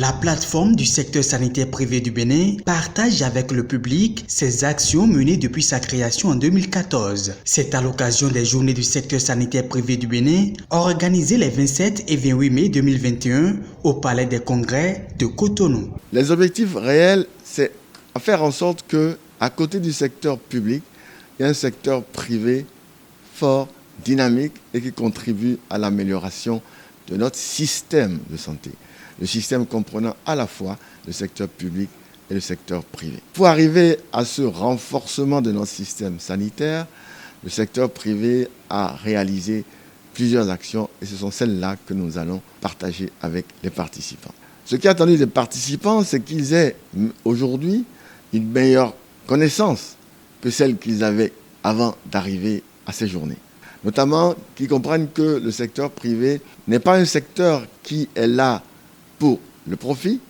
La plateforme du secteur sanitaire privé du Bénin partage avec le public ses actions menées depuis sa création en 2014. C'est à l'occasion des journées du secteur sanitaire privé du Bénin, organisées les 27 et 28 mai 2021 au Palais des Congrès de Cotonou. Les objectifs réels, c'est à faire en sorte que, à côté du secteur public, il y a un secteur privé fort, dynamique et qui contribue à l'amélioration de notre système de santé. Le système comprenant à la fois le secteur public et le secteur privé. Pour arriver à ce renforcement de notre système sanitaire, le secteur privé a réalisé plusieurs actions et ce sont celles-là que nous allons partager avec les participants. Ce qui est attendu des participants, c'est qu'ils aient aujourd'hui une meilleure connaissance que celle qu'ils avaient avant d'arriver à ces journées. Notamment qu'ils comprennent que le secteur privé n'est pas un secteur qui est là pour le profit,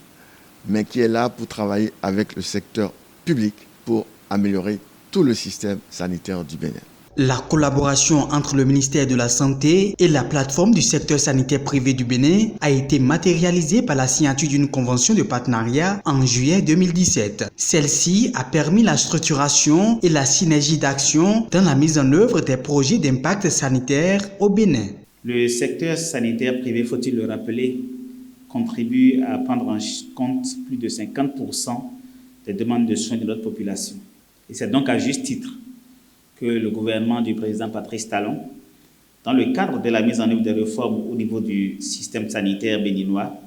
mais qui est là pour travailler avec le secteur public pour améliorer tout le système sanitaire du Bénin. La collaboration entre le ministère de la Santé et la plateforme du secteur sanitaire privé du Bénin a été matérialisée par la signature d'une convention de partenariat en juillet 2017. Celle-ci a permis la structuration et la synergie d'action dans la mise en œuvre des projets d'impact sanitaire au Bénin. Le secteur sanitaire privé, faut-il le rappeler, contribue à prendre en compte plus de 50% des demandes de soins de notre population. Et c'est donc à juste titre que le gouvernement du président Patrice Talon, dans le cadre de la mise en œuvre des réformes au niveau du système sanitaire béninois,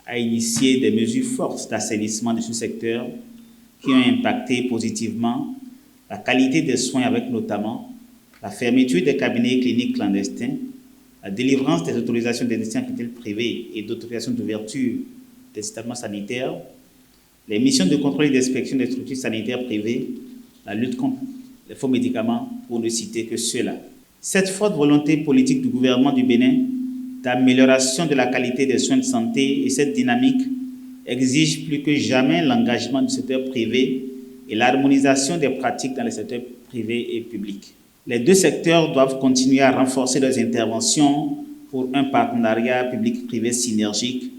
a initié des mesures fortes d'assainissement de ce secteur qui ont impacté positivement la qualité des soins avec notamment la fermeture des cabinets cliniques clandestins, la délivrance des autorisations de destination privée et d'autorisations d'ouverture des établissements sanitaires, les missions de contrôle et d'inspection des structures sanitaires privées, la lutte contre les faux médicaments, pour ne citer que ceux-là. Cette forte volonté politique du gouvernement du Bénin d'amélioration de la qualité des soins de santé et cette dynamique exigent plus que jamais l'engagement du secteur privé et l'harmonisation des pratiques dans les secteurs privés et publics. Les deux secteurs doivent continuer à renforcer leurs interventions pour un partenariat public-privé synergique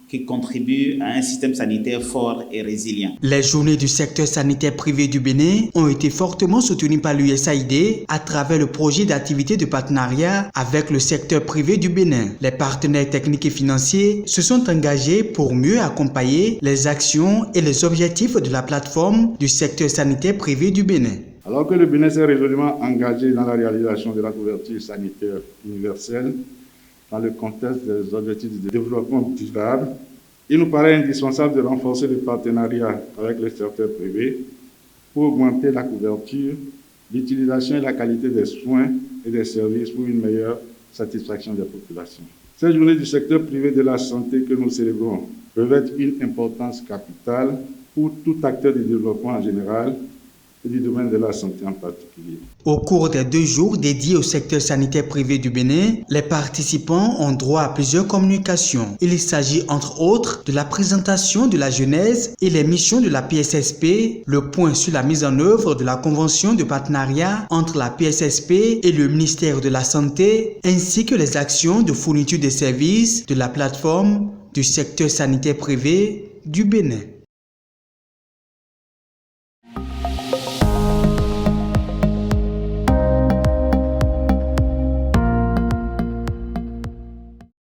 qui contribue à un système sanitaire fort et résilient. Les journées du secteur sanitaire privé du Bénin ont été fortement soutenues par l'USAID à travers le projet d'activité de partenariat avec le secteur privé du Bénin. Les partenaires techniques et financiers se sont engagés pour mieux accompagner les actions et les objectifs de la plateforme du secteur sanitaire privé du Bénin. Alors que le Bénin s'est résolument engagé dans la réalisation de la couverture sanitaire universelle, dans le contexte des objectifs de développement durable, il nous paraît indispensable de renforcer le partenariat avec le secteur privé pour augmenter la couverture, l'utilisation et la qualité des soins et des services pour une meilleure satisfaction des populations. Ces journées du secteur privé de la santé que nous célébrons revêtent une importance capitale pour tout acteur du développement en général et du domaine de la santé en particulier. Au cours des 2 jours dédiés au secteur sanitaire privé du Bénin, les participants ont droit à plusieurs communications. Il s'agit entre autres de la présentation de la genèse et les missions de la PSSP, le point sur la mise en œuvre de la convention de partenariat entre la PSSP et le ministère de la Santé, ainsi que les actions de fourniture des services de la plateforme du secteur sanitaire privé du Bénin.